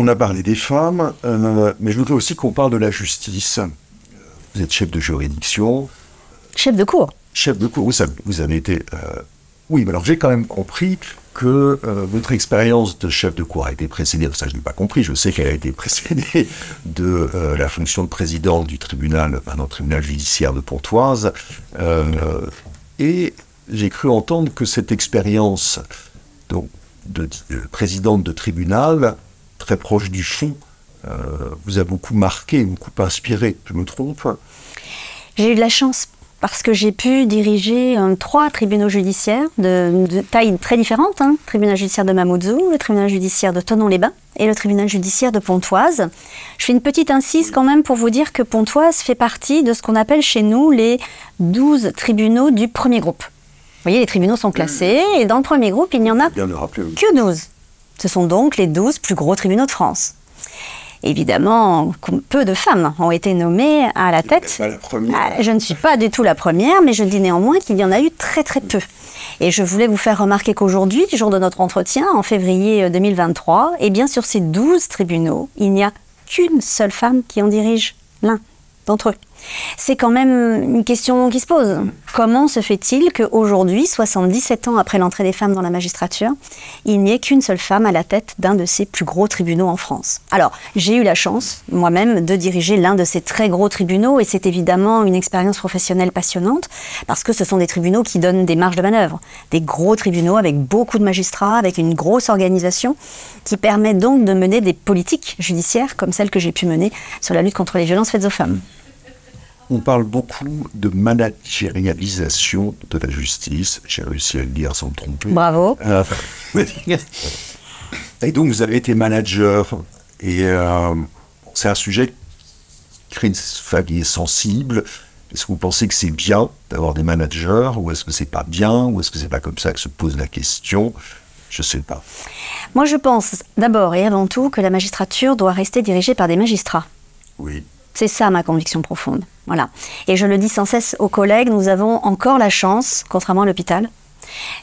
on a parlé des femmes, mais je voudrais aussi qu'on parle de la justice. Vous êtes chef de juridiction. Chef de cour. Chef de cour, vous avez été... Oui, mais alors j'ai quand même compris que votre expérience de chef de cour a été précédée, ça je n'ai pas compris, je sais qu'elle a été précédée de la fonction de président du tribunal judiciaire de Pontoise, et j'ai cru entendre que cette expérience donc, de présidente de tribunal, très proche du fond, vous a beaucoup marqué, beaucoup inspiré, je me trompe? J'ai eu de la chance parce que j'ai pu diriger 3 tribunaux judiciaires de taille très différente. Le tribunal judiciaire de Mamoudzou, le tribunal judiciaire de Thonon-les-Bains et le tribunal judiciaire de Pontoise. Je fais une petite incise quand même pour vous dire que Pontoise fait partie de ce qu'on appelle chez nous les 12 tribunaux du premier groupe. Vous voyez, les tribunaux sont classés et dans le premier groupe, il n'y en a que 12. Ce sont donc les 12 plus gros tribunaux de France. Évidemment, peu de femmes ont été nommées à la tête. Je ne suis pas du tout la première, mais je dis néanmoins qu'il y en a eu très très peu. Et je voulais vous faire remarquer qu'aujourd'hui, jour de notre entretien, en février 2023, et bien sur ces 12 tribunaux, il n'y a qu'une seule femme qui en dirige l'un d'entre eux. C'est quand même une question qui se pose. Comment se fait-il qu'aujourd'hui, 77 ans après l'entrée des femmes dans la magistrature, il n'y ait qu'une seule femme à la tête d'un de ces plus gros tribunaux en France? Alors, j'ai eu la chance, moi-même, de diriger l'un de ces très gros tribunaux, et c'est évidemment une expérience professionnelle passionnante, parce que ce sont des tribunaux qui donnent des marges de manœuvre. Des gros tribunaux avec beaucoup de magistrats, avec une grosse organisation, qui permet donc de mener des politiques judiciaires, comme celle que j'ai pu mener sur la lutte contre les violences faites aux femmes. On parle beaucoup de managérialisation de la justice. J'ai réussi à le dire sans me tromper. Bravo. Et donc, vous avez été manager. Et c'est un sujet qui crée une famille sensible. Est-ce que vous pensez que c'est bien d'avoir des managers? Ou est-ce que c'est pas bien? Ou est-ce que c'est pas comme ça que se pose la question? Je sais pas. Moi, je pense d'abord et avant tout que la magistrature doit rester dirigée par des magistrats. Oui. C'est ça ma conviction profonde. Voilà. Et je le dis sans cesse aux collègues, nous avons encore la chance, contrairement à l'hôpital,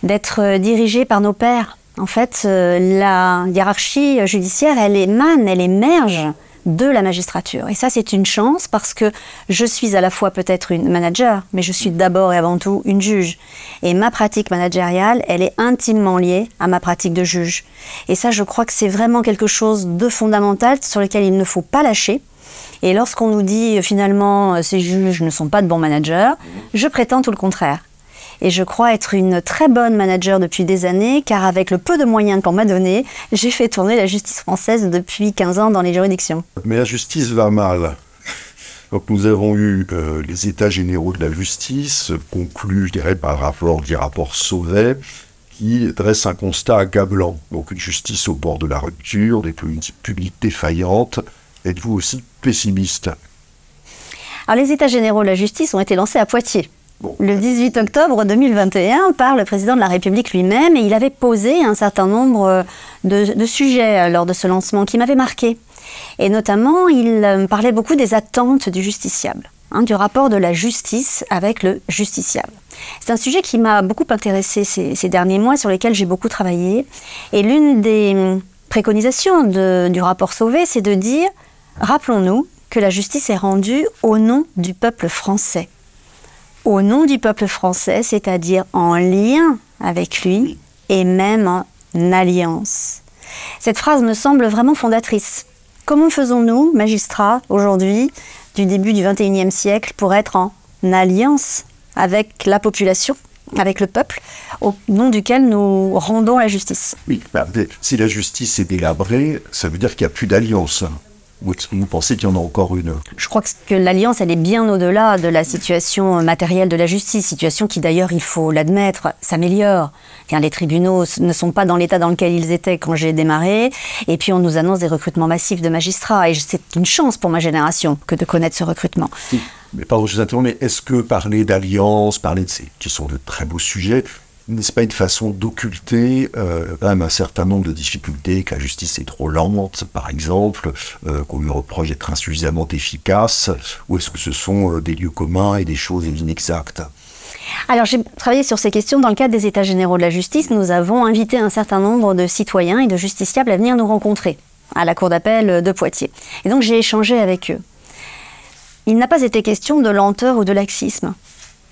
d'être dirigés par nos pairs. En fait, la hiérarchie judiciaire, elle émerge de la magistrature. Et ça, c'est une chance parce que je suis à la fois peut-être une manager, mais je suis d'abord et avant tout une juge. Et ma pratique managériale, elle est intimement liée à ma pratique de juge. Et ça, je crois que c'est vraiment quelque chose de fondamental sur lequel il ne faut pas lâcher. Et lorsqu'on nous dit finalement ces juges ne sont pas de bons managers, je prétends tout le contraire. Et je crois être une très bonne manager depuis des années, car avec le peu de moyens qu'on m'a donné, j'ai fait tourner la justice française depuis 15 ans dans les juridictions. Mais la justice va mal. Donc nous avons eu les états généraux de la justice, conclus, je dirais, par le rapport Sauvé, qui dresse un constat accablant. Donc une justice au bord de la rupture, des politiques publiques défaillantes. Êtes-vous aussi pessimiste? Alors les états généraux de la justice ont été lancés à Poitiers. Bon. Le 18 octobre 2021 par le président de la République lui-même, et il avait posé un certain nombre de sujets lors de ce lancement qui m'avaient marqué. Et notamment, il parlait beaucoup des attentes du justiciable, du rapport de la justice avec le justiciable. C'est un sujet qui m'a beaucoup intéressé ces derniers mois, sur lequel j'ai beaucoup travaillé. Et l'une des préconisations du rapport Sauvé, c'est de dire, rappelons-nous que la justice est rendue au nom du peuple français. Au nom du peuple français, c'est-à-dire en lien avec lui et même en alliance. Cette phrase me semble vraiment fondatrice. Comment faisons-nous, magistrats, aujourd'hui, du début du XXIe siècle, pour être en alliance avec la population, avec le peuple, au nom duquel nous rendons la justice? Oui, si la justice est délabrée, ça veut dire qu'il n'y a plus d'alliance. Ou est-ce que vous pensez qu'il y en a encore une? Je crois que l'alliance, elle est bien au-delà de la situation matérielle de la justice, situation qui d'ailleurs, il faut l'admettre, s'améliore. Les tribunaux ne sont pas dans l'état dans lequel ils étaient quand j'ai démarré, et puis on nous annonce des recrutements massifs de magistrats, et c'est une chance pour ma génération que de connaître ce recrutement. Oui, mais pardon, je vous interromps, mais est-ce que parler d'alliance, parler de ces, qui sont de très beaux sujets, n'est-ce pas une façon d'occulter même un certain nombre de difficultés, que la justice est trop lente, par exemple, qu'on lui reproche d'être insuffisamment efficace, ou est-ce que ce sont des lieux communs et des choses inexactes? Alors j'ai travaillé sur ces questions dans le cadre des États généraux de la justice. Nous avons invité un certain nombre de citoyens et de justiciables à venir nous rencontrer. à la cour d'appel de Poitiers. Et donc j'ai échangé avec eux. Il n'a pas été question de lenteur ou de laxisme.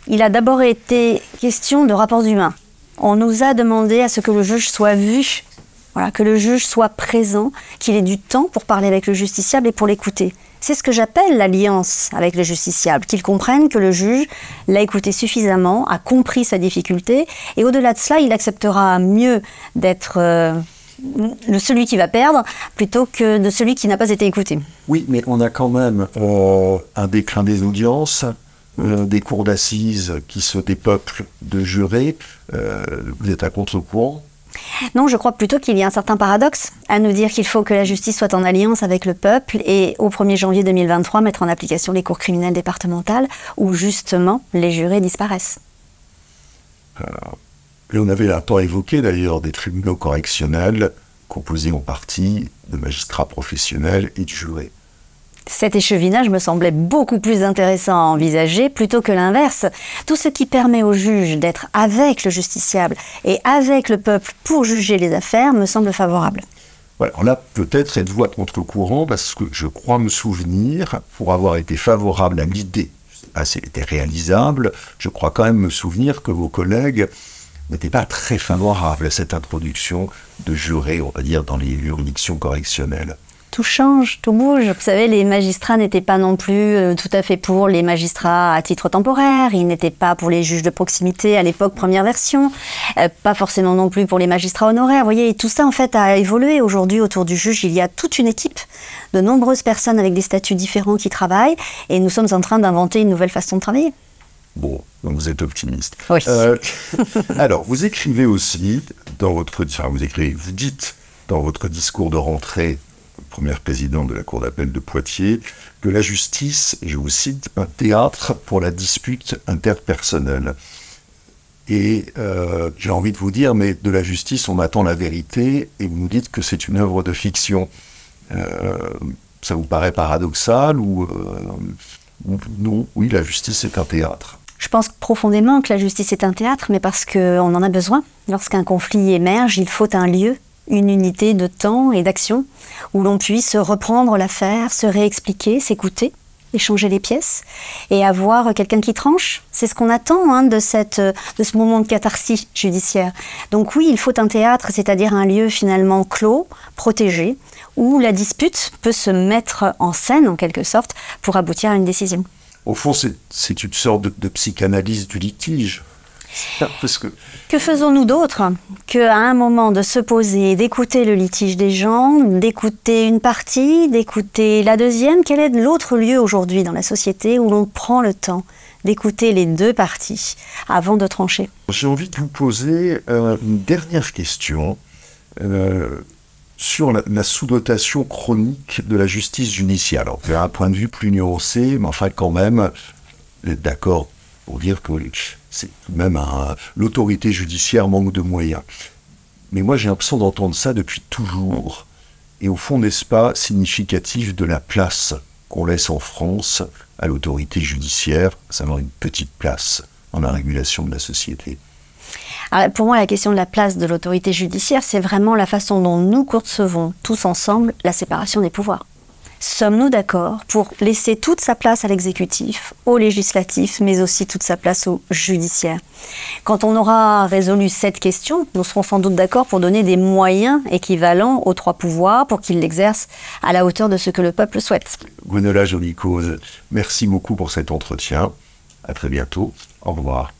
Il a d'abord été question de rapports humains. On nous a demandé à ce que le juge soit vu, voilà, que le juge soit présent, qu'il ait du temps pour parler avec le justiciable et pour l'écouter. C'est ce que j'appelle l'alliance avec le justiciable, qu'il comprenne que le juge l'a écouté suffisamment, a compris sa difficulté, et au-delà de cela, il acceptera mieux d'être celui qui va perdre, plutôt que de celui qui n'a pas été écouté. Oui, mais on a quand même un déclin des audiences, des cours d'assises qui se dépeuplent de jurés. Vous êtes à contre-courant? Non, je crois plutôt qu'il y a un certain paradoxe à nous dire qu'il faut que la justice soit en alliance avec le peuple et au 1er janvier 2023 mettre en application les cours criminelles départementales où justement les jurés disparaissent. Et on avait un temps évoqué d'ailleurs des tribunaux correctionnels composés en partie de magistrats professionnels et de jurés. Cet échevinage me semblait beaucoup plus intéressant à envisager plutôt que l'inverse. Tout ce qui permet au juge d'être avec le justiciable et avec le peuple pour juger les affaires me semble favorable. Voilà, on a peut-être cette voie de contre-courant parce que je crois me souvenir, pour avoir été favorable à l'idée, c'était réalisable, je crois quand même me souvenir que vos collègues n'étaient pas très favorables à cette introduction de jurés, on va dire, dans les juridictions correctionnelles. Tout change, tout bouge. Vous savez, les magistrats n'étaient pas non plus tout à fait pour les magistrats à titre temporaire. Ils n'étaient pas pour les juges de proximité à l'époque, première version. Pas forcément non plus pour les magistrats honoraires. Vous voyez, tout ça en fait a évolué. Aujourd'hui, autour du juge, il y a toute une équipe de nombreuses personnes avec des statuts différents qui travaillent. Et nous sommes en train d'inventer une nouvelle façon de travailler. Bon, donc vous êtes optimiste. Oui. Alors, vous écrivez aussi dans votre... Enfin, vous dites dans votre discours de rentrée, première présidente de la Cour d'appel de Poitiers, que la justice, et je vous cite, un théâtre pour la dispute interpersonnelle. Et j'ai envie de vous dire, mais de la justice, on attend la vérité, et vous nous dites que c'est une œuvre de fiction. Ça vous paraît paradoxal ou non? Oui, la justice est un théâtre. Je pense profondément que la justice est un théâtre, mais parce qu'on en a besoin. Lorsqu'un conflit émerge, il faut un lieu, une unité de temps et d'action où l'on puisse reprendre l'affaire, se réexpliquer, s'écouter, échanger les pièces et avoir quelqu'un qui tranche. C'est ce qu'on attend de ce moment de catharsis judiciaire. Donc oui, il faut un théâtre, c'est-à-dire un lieu finalement clos, protégé, où la dispute peut se mettre en scène en quelque sorte pour aboutir à une décision. Au fond, c'est une sorte de psychanalyse du litige. Parce que faisons-nous d'autre qu'à un moment de se poser, d'écouter le litige des gens, d'écouter une partie, d'écouter la deuxième? Quel est l'autre lieu aujourd'hui dans la société où l'on prend le temps d'écouter les deux parties avant de trancher? J'ai envie de vous poser une dernière question sur la sous-dotation chronique de la justice judiciaire. Alors, d'un point de vue plus nuancé, mais enfin quand même, d'accord pour dire que c'est même l'autorité judiciaire manque de moyens. Mais moi, j'ai l'impression d'entendre ça depuis toujours. Et au fond, n'est-ce pas significatif de la place qu'on laisse en France à l'autorité judiciaire, à savoir une petite place dans la régulation de la société? Alors, pour moi, la question de la place de l'autorité judiciaire, c'est vraiment la façon dont nous concevons tous ensemble la séparation des pouvoirs. Sommes-nous d'accord pour laisser toute sa place à l'exécutif, au législatif, mais aussi toute sa place au judiciaire? Quand on aura résolu cette question, nous serons sans doute d'accord pour donner des moyens équivalents aux trois pouvoirs pour qu'ils l'exercent à la hauteur de ce que le peuple souhaite. Gwenola Joly-Coz, merci beaucoup pour cet entretien. À très bientôt. Au revoir.